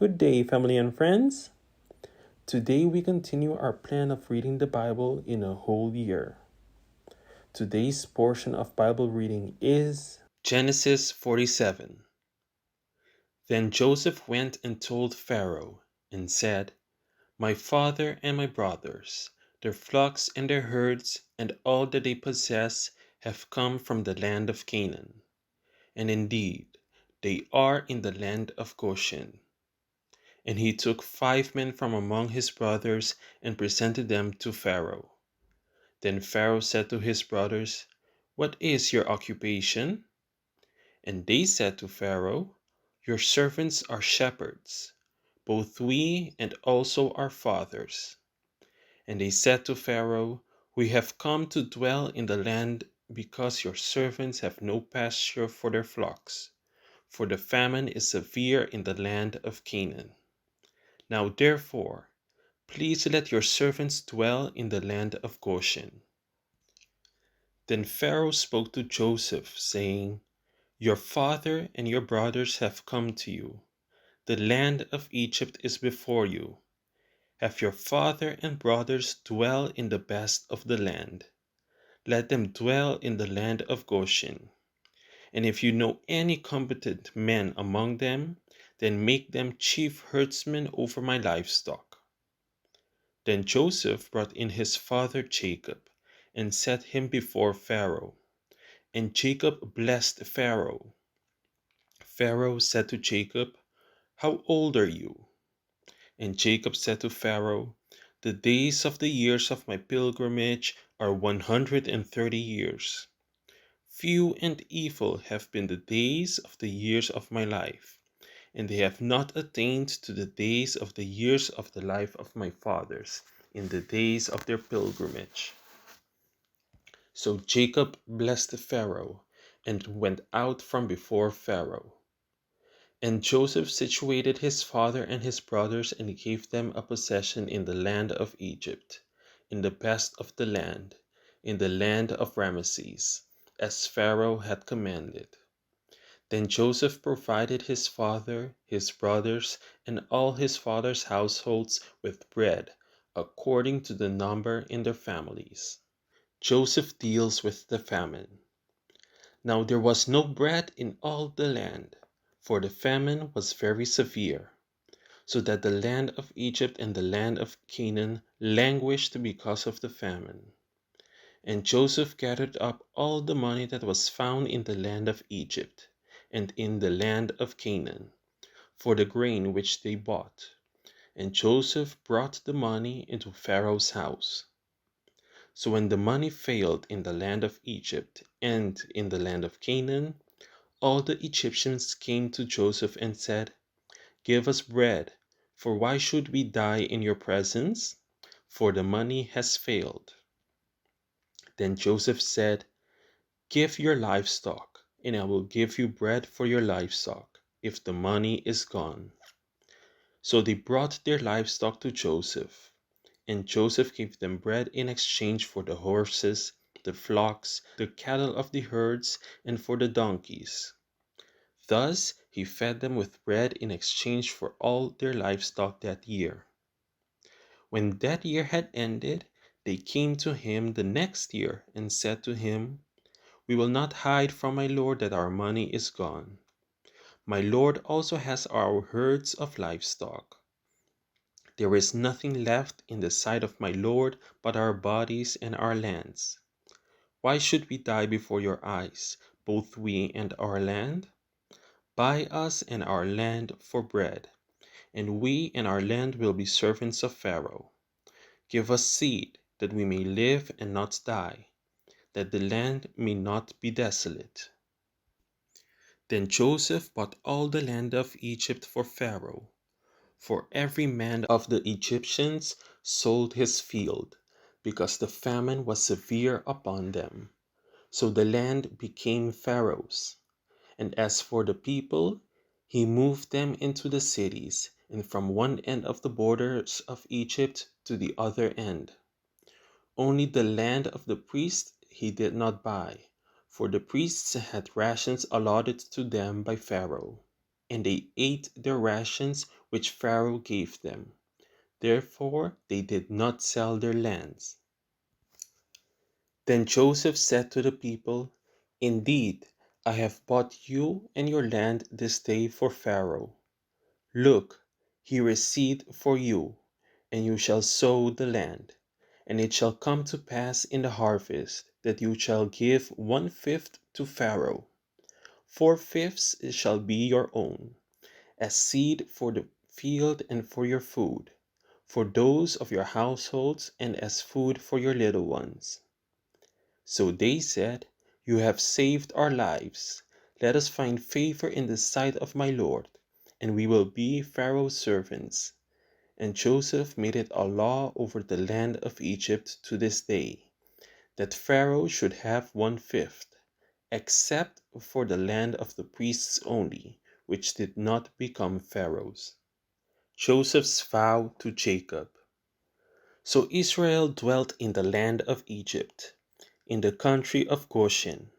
Good day, family and friends. Today we continue our plan of reading the Bible in a whole year. Today's portion of Bible reading is Genesis 47. Then Joseph went and told Pharaoh and said, "My father and my brothers, their flocks and their herds, and all that they possess have come from the land of Canaan. And indeed, they are in the land of Goshen." And he took 5 men from among his brothers and presented them to Pharaoh. Then Pharaoh said to his brothers, "What is your occupation?" And they said to Pharaoh, "Your servants are shepherds, both we and also our fathers." And they said to Pharaoh, "We have come to dwell in the land because your servants have no pasture for their flocks, for the famine is severe in the land of Canaan. Now therefore, please let your servants dwell in the land of Goshen." Then Pharaoh spoke to Joseph, saying, "Your father and your brothers have come to you. The land of Egypt is before you. Have your father and brothers dwell in the best of the land. Let them dwell in the land of Goshen. And if you know any competent men among them, then make them chief herdsmen over my livestock." Then Joseph brought in his father Jacob and set him before Pharaoh. And Jacob blessed Pharaoh. Pharaoh said to Jacob, "How old are you?" And Jacob said to Pharaoh, "The days of the years of my pilgrimage are 130 years. Few and evil have been the days of the years of my life, and they have not attained to the days of the years of the life of my fathers in the days of their pilgrimage." So Jacob blessed Pharaoh and went out from before Pharaoh. And Joseph situated his father and his brothers and gave them a possession in the land of Egypt, in the best of the land, in the land of Ramesses, as Pharaoh had commanded. Then Joseph provided his father, his brothers, and all his father's households with bread, according to the number in their families. Joseph deals with the famine. Now there was no bread in all the land, for the famine was very severe, so that the land of Egypt and the land of Canaan languished because of the famine. And Joseph gathered up all the money that was found in the land of Egypt and in the land of Canaan, for the grain which they bought. And Joseph brought the money into Pharaoh's house. So when the money failed in the land of Egypt and in the land of Canaan, all the Egyptians came to Joseph and said, "Give us bread, for why should we die in your presence? For the money has failed." Then Joseph said, "Give your livestock, and I will give you bread for your livestock, if the money is gone." So they brought their livestock to Joseph, and Joseph gave them bread in exchange for the horses, the flocks, the cattle of the herds, and for the donkeys. Thus he fed them with bread in exchange for all their livestock that year. When that year had ended, they came to him the next year and said to him, "We will not hide from my lord that our money is gone. My lord also has our herds of livestock. There is nothing left in the sight of my lord but our bodies and our lands. Why should we die before your eyes, both we and our land? Buy us and our land for bread, and we and our land will be servants of Pharaoh. Give us seed, that we may live and not die, that the land may not be desolate." Then Joseph bought all the land of Egypt for Pharaoh, for every man of the Egyptians sold his field, because the famine was severe upon them. So the land became Pharaoh's. And as for the people, he moved them into the cities, and from one end of the borders of Egypt to the other end. Only the land of the priests he did not buy, for the priests had rations allotted to them by Pharaoh. and they ate their rations which Pharaoh gave them. Therefore they did not sell their lands. Then Joseph said to the people, "Indeed, I have bought you and your land this day for Pharaoh. Look, here is seed for you, and you shall sow the land. And it shall come to pass in the harvest that you shall give 1/5 to Pharaoh. 4/5 shall be your own, as seed for the field and for your food, for those of your households, and as food for your little ones." So they said, "You have saved our lives. Let us find favor in the sight of my Lord, and we will be Pharaoh's servants." And Joseph made it a law over the land of Egypt to this day, that Pharaoh should have 1/5, except for the land of the priests only, which did not become Pharaoh's. Joseph's vow to Jacob. So Israel dwelt in the land of Egypt, in the country of Goshen,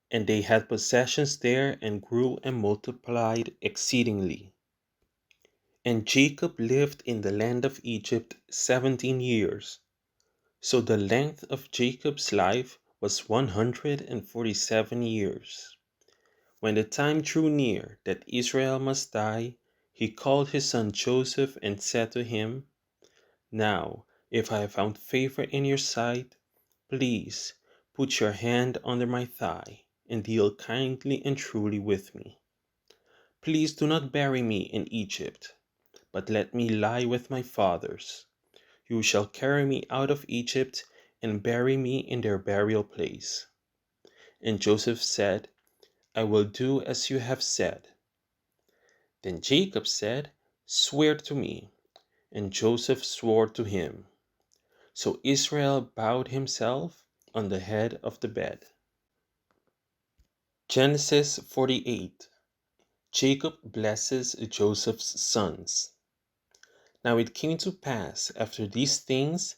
and they had possessions there and grew and multiplied exceedingly. And Jacob lived in the land of Egypt 17 years. So the length of Jacob's life was 147 years. When the time drew near that Israel must die, he called his son Joseph and said to him, "Now, if I have found favor in your sight, please put your hand under my thigh and deal kindly and truly with me. Please do not bury me in Egypt, but let me lie with my fathers. You shall carry me out of Egypt and bury me in their burial place." And Joseph said, "I will do as you have said." Then Jacob said, "Swear to me." And Joseph swore to him. So Israel bowed himself on the head of the bed. Genesis 48. Jacob blesses Joseph's sons. Now it came to pass after these things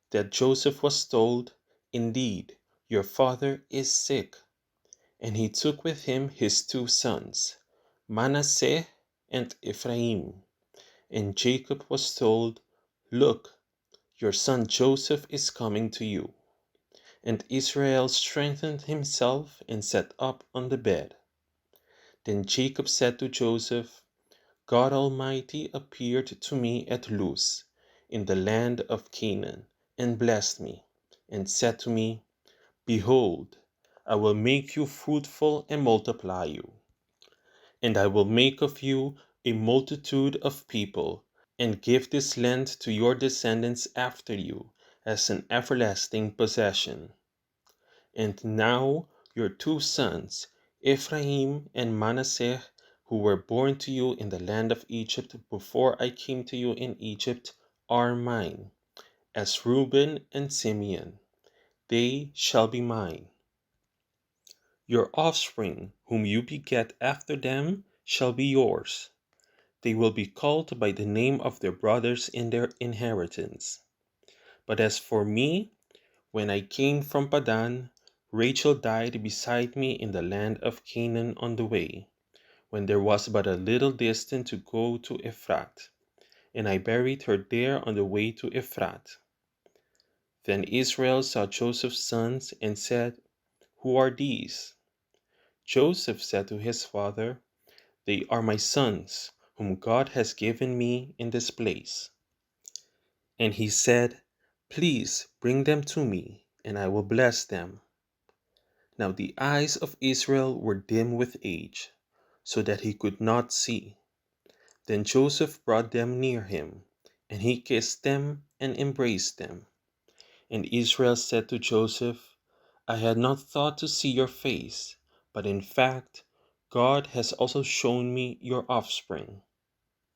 that Joseph was told, "Indeed, your father is sick." And he took with him his 2 sons, Manasseh and Ephraim. And Jacob was told, "Look, your son Joseph is coming to you." And Israel strengthened himself and sat up on the bed. Then Jacob said to Joseph, "God Almighty appeared to me at Luz, in the land of Canaan, and blessed me, and said to me, 'Behold, I will make you fruitful and multiply you, and I will make of you a multitude of people, and give this land to your descendants after you as an everlasting possession.' And now your 2 sons, Ephraim and Manasseh, who were born to you in the land of Egypt before I came to you in Egypt, are mine, as Reuben and Simeon. They shall be mine. Your offspring, whom you beget after them, shall be yours. They will be called by the name of their brothers in their inheritance. But as for me, when I came from Padan, Rachel died beside me in the land of Canaan on the way, when there was but a little distance to go to Ephrat, and I buried her there on the way to Ephrat." Then Israel saw Joseph's sons and said, "Who are these?" Joseph said to his father, "They are my sons, whom God has given me in this place." And he said, "Please bring them to me, and I will bless them." Now the eyes of Israel were dim with age, so that he could not see. Then Joseph brought them near him, and he kissed them and embraced them. And Israel said to Joseph, "I had not thought to see your face, but in fact, God has also shown me your offspring."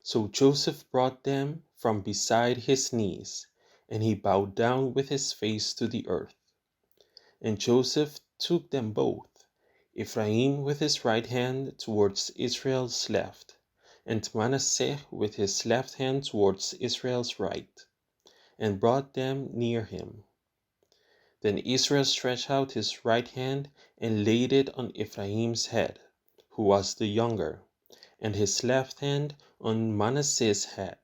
So Joseph brought them from beside his knees, and he bowed down with his face to the earth. And Joseph took them both, Ephraim with his right hand towards Israel's left, and Manasseh with his left hand towards Israel's right, and brought them near him. Then Israel stretched out his right hand and laid it on Ephraim's head, who was the younger, and his left hand on Manasseh's head,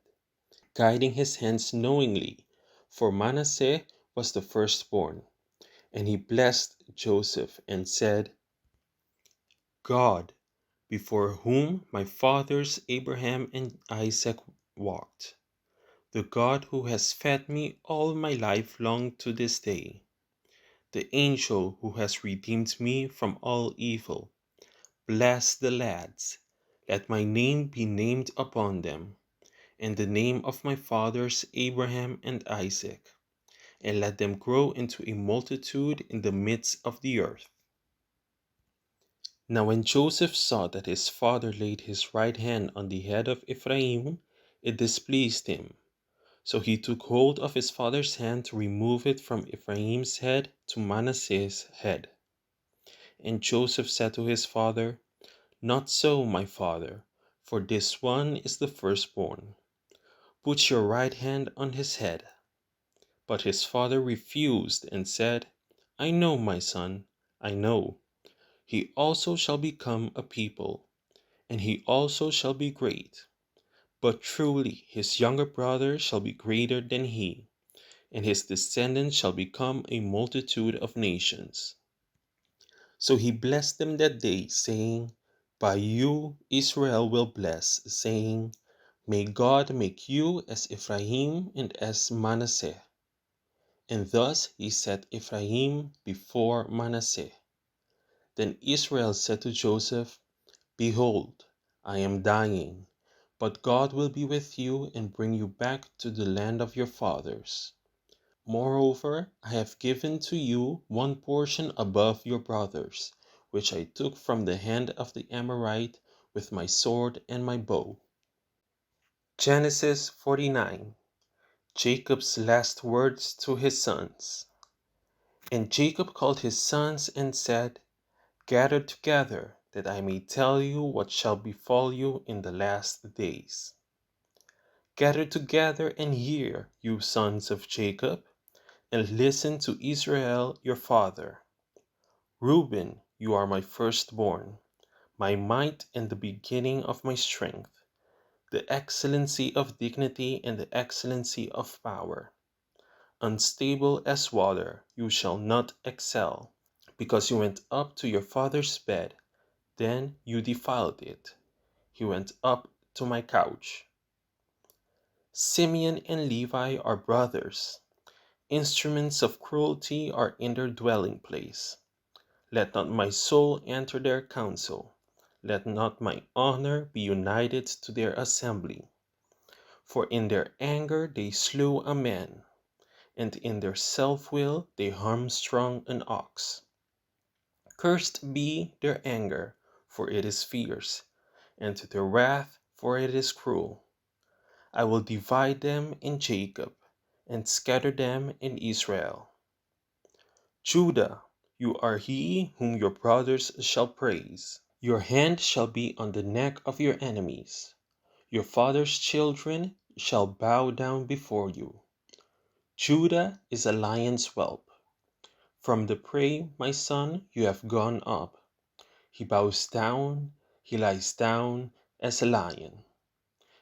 guiding his hands knowingly, for Manasseh was the firstborn. And he blessed Joseph and said, God, before whom my fathers Abraham and Isaac walked, the God who has fed me all my life long to this day, the angel who has redeemed me from all evil, bless the lads. Let my name be named upon them, and the name of my fathers Abraham and Isaac, and let them grow into a multitude in the midst of the earth. Now when Joseph saw that his father laid his right hand on the head of Ephraim, it displeased him. So he took hold of his father's hand to remove it from Ephraim's head to Manasseh's head. And Joseph said to his father, Not so, my father, for this one is the firstborn. Put your right hand on his head. But his father refused and said, I know, my son, I know. He also shall become a people, and he also shall be great. But truly his younger brother shall be greater than he, and his descendants shall become a multitude of nations. So he blessed them that day, saying, By you Israel will bless, saying, May God make you as Ephraim and as Manasseh. And thus he set Ephraim before Manasseh. Then Israel said to Joseph, Behold, I am dying, but God will be with you and bring you back to the land of your fathers. Moreover, I have given to you one portion above your brothers, which I took from the hand of the Amorite with my sword and my bow. Genesis 49. Jacob's last words to his sons. And Jacob called his sons and said, Gather together, that I may tell you what shall befall you in the last days. Gather together and hear, you sons of Jacob, and listen to Israel your father. Reuben, you are my firstborn, my might and the beginning of my strength, the excellency of dignity and the excellency of power. Unstable as water, you shall not excel, because you went up to your father's bed, then you defiled it. He went up to my couch. Simeon and Levi are brothers. Instruments of cruelty are in their dwelling place. Let not my soul enter their council. Let not my honor be united to their assembly. For in their anger they slew a man, and in their self-will they harmstrung an ox. Cursed be their anger, for it is fierce, and their wrath, for it is cruel. I will divide them in Jacob, and scatter them in Israel. Judah, you are he whom your brothers shall praise. Your hand shall be on the neck of your enemies. Your father's children shall bow down before you. Judah is a lion's whelp. From the prey, my son, you have gone up. He bows down, he lies down as a lion.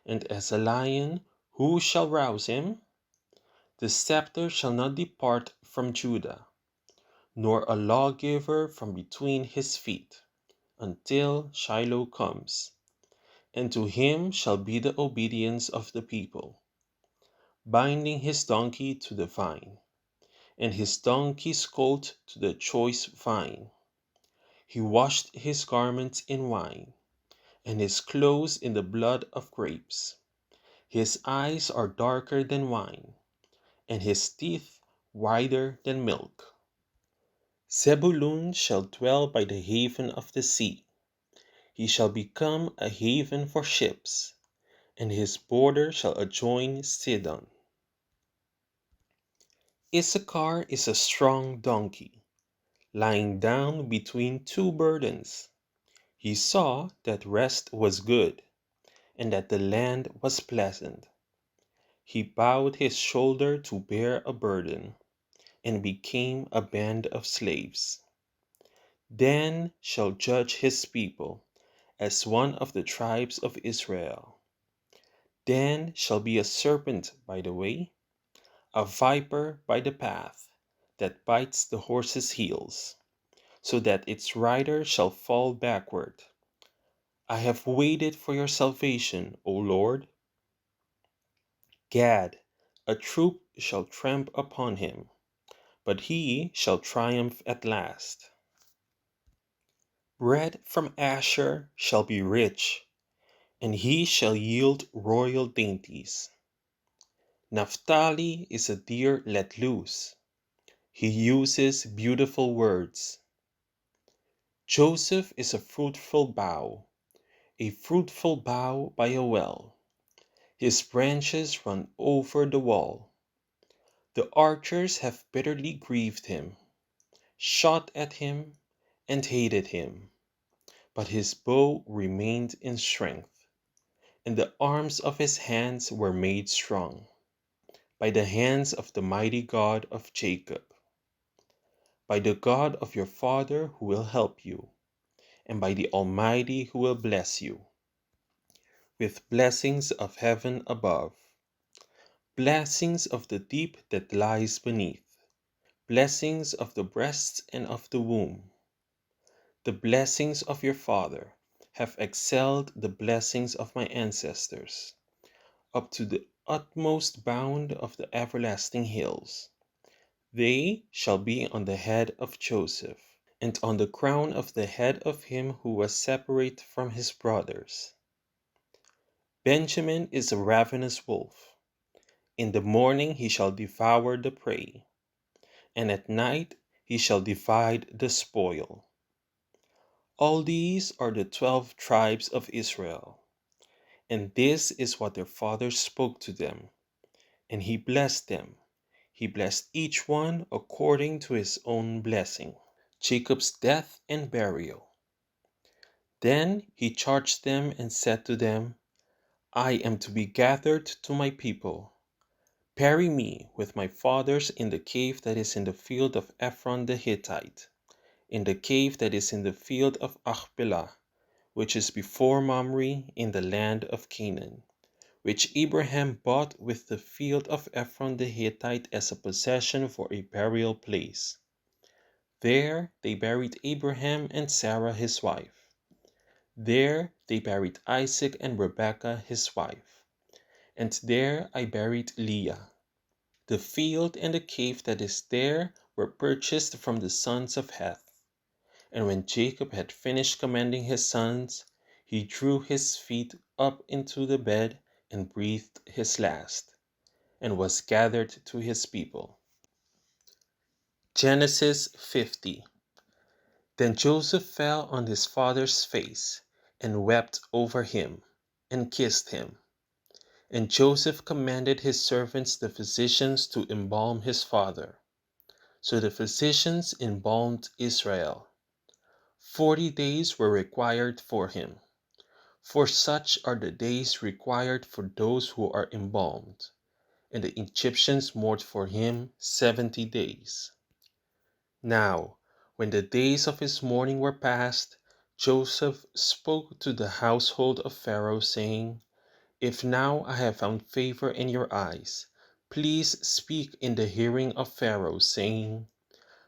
And as a lion, who shall rouse him? The scepter shall not depart from Judah, nor a lawgiver from between his feet, until Shiloh comes, and to him shall be the obedience of the people, binding his donkey to the vine, and his donkey's colt to the choice vine. He washed his garments in wine, and his clothes in the blood of grapes. His eyes are darker than wine, and his teeth whiter than milk. Zebulun shall dwell by the haven of the sea. He shall become a haven for ships, and his border shall adjoin Sidon. Issachar is a strong donkey, lying down between two burdens. He saw that rest was good, and that the land was pleasant. He bowed his shoulder to bear a burden, and became a band of slaves. Dan shall judge his people, as one of the tribes of Israel. Dan shall be a serpent by the way, a viper by the path, that bites the horse's heels, so that its rider shall fall backward. I have waited for your salvation, O Lord. Gad, a troop shall tramp upon him, but he shall triumph at last. Bread from Asher shall be rich, and he shall yield royal dainties. Naphtali is a deer let loose. He uses beautiful words. Joseph is a fruitful bough by a well. His branches run over the wall. The archers have bitterly grieved him, shot at him, and hated him. But his bow remained in strength, and the arms of his hands were made strong by the hands of the mighty God of Jacob, by the God of your father who will help you, and by the Almighty who will bless you, with blessings of heaven above, blessings of the deep that lies beneath, blessings of the breast and of the womb. The blessings of your father have excelled the blessings of my ancestors, up to the utmost bound of the everlasting hills. They shall be on the head of Joseph, and on the crown of the head of him who was separate from his brothers. Benjamin is a ravenous wolf. In the morning he shall devour the prey, and at night he shall divide the spoil. All these are the 12 tribes of Israel, and this is what their father spoke to them. And he blessed them. He blessed each one according to his own blessing. Jacob's death and burial. Then he charged them and said to them, I am to be gathered to my people. Bury me with my fathers in the cave that is in the field of Ephron the Hittite, in the cave that is in the field of Achbelah, which is before Mamre in the land of Canaan, which Abraham bought with the field of Ephron the Hittite as a possession for a burial place. There they buried Abraham and Sarah his wife. There they buried Isaac and Rebekah his wife. And there I buried Leah. The field and the cave that is there were purchased from the sons of Heth. And when Jacob had finished commanding his sons, he drew his feet up into the bed and breathed his last, and was gathered to his people. Genesis 50. Then Joseph fell on his father's face, and wept over him, and kissed him. And Joseph commanded his servants the physicians to embalm his father. So the physicians embalmed Israel. 40 days were required for him, for such are the days required for those who are embalmed. And the Egyptians mourned for him 70 days. Now, when the days of his mourning were past, Joseph spoke to the household of Pharaoh, saying, If now I have found favor in your eyes, please speak in the hearing of Pharaoh, saying,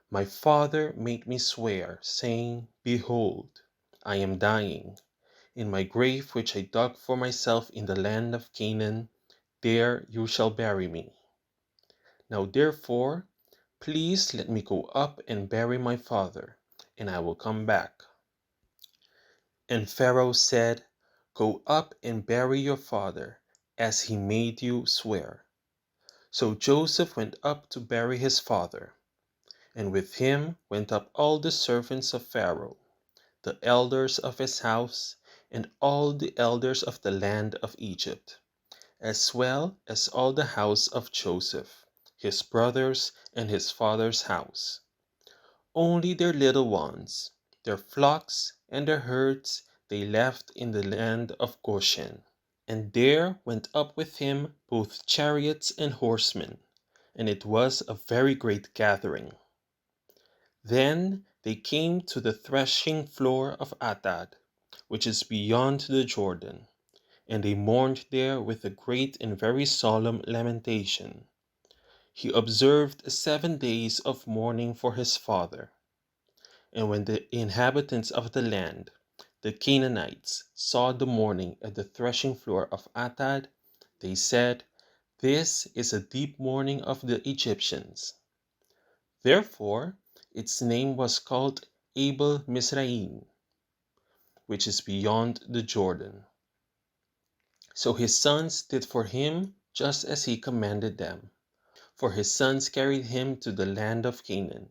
My father made me swear, saying, Behold, I am dying. In my grave which I dug for myself in the land of Canaan, there you shall bury me. Now therefore, please let me go up and bury my father, and I will come back. And Pharaoh said, Go up and bury your father, as he made you swear. So Joseph went up to bury his father, and with him went up all the servants of Pharaoh, the elders of his house, and all the elders of the land of Egypt, as well as all the house of Joseph, his brothers, and his father's house. Only their little ones, their flocks, and their herds they left in the land of Goshen. And there went up with him both chariots and horsemen, and it was a very great gathering. Then they came to the threshing floor of Atad, which is beyond the Jordan. And they mourned there with a great and very solemn lamentation. He observed 7 days of mourning for his father. And when the inhabitants of the land, the Canaanites, saw the mourning at the threshing floor of Atad, they said, "This is a deep mourning of the Egyptians." Therefore, its name was called Abel Mizraim, which is beyond the Jordan. So his sons did for him just as he commanded them. For his sons carried him to the land of Canaan,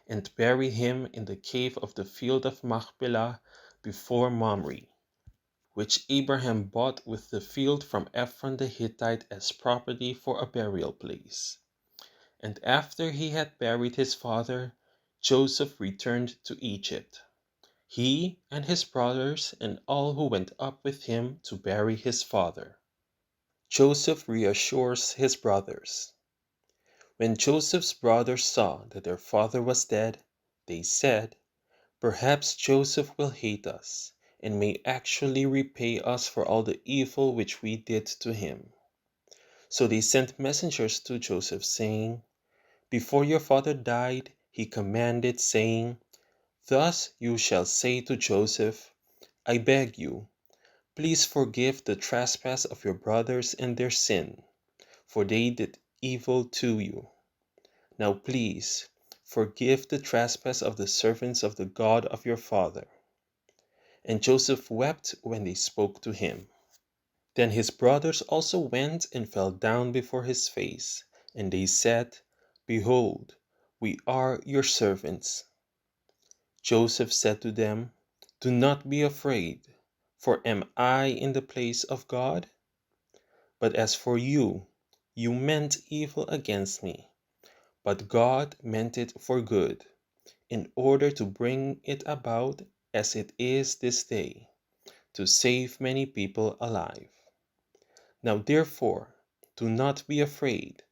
and buried him in the cave of the field of Machpelah before Mamre, which Abraham bought with the field from Ephron the Hittite as property for a burial place. And after he had buried his father, Joseph returned to Egypt, he and his brothers and all who went up with him to bury his father. Joseph reassures his brothers. When Joseph's brothers saw that their father was dead, they said, "Perhaps Joseph will hate us, and may actually repay us for all the evil which we did to him." So they sent messengers to Joseph, saying, "Before your father died, he commanded, saying, 'Thus you shall say to Joseph, I beg you, please forgive the trespass of your brothers and their sin, for they did evil to you. Now please forgive the trespass of the servants of the God of your father.'" And Joseph wept when they spoke to him. Then his brothers also went and fell down before his face, and they said, "Behold, we are your servants." Joseph said to them, "Do not be afraid, for am I in the place of God? But as for you, you meant evil against me, but God meant it for good, in order to bring it about as it is this day, to save many people alive. Now therefore, do not be afraid.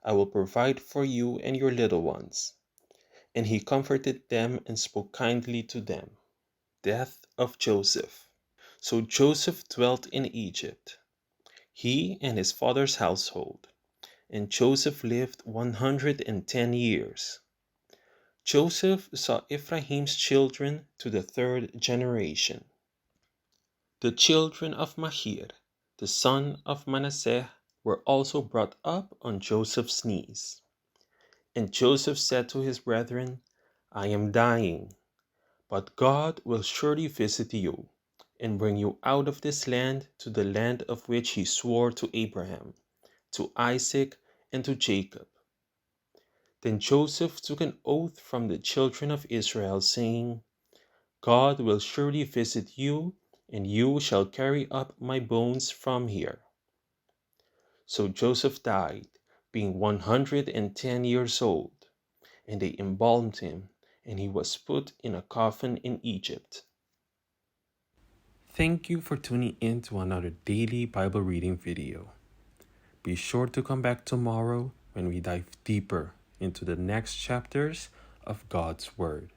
I will provide for you and your little ones." And he comforted them and spoke kindly to them. Death of Joseph. So Joseph dwelt in Egypt, he and his father's household, and Joseph lived 110 years. Joseph saw Ephraim's children to the third generation. The children of Nahir, the son of Manasseh, were also brought up on Joseph's knees. And Joseph said to his brethren, "I am dying, but God will surely visit you, and bring you out of this land to the land of which he swore to Abraham, to Isaac, and to Jacob." Then Joseph took an oath from the children of Israel, saying, "God will surely visit you, and you shall carry up my bones from here." So Joseph died, being 110 years old, and they embalmed him, and he was put in a coffin in Egypt. Thank you for tuning in to another daily Bible reading video. Be sure to come back tomorrow when we dive deeper into the next chapters of God's Word.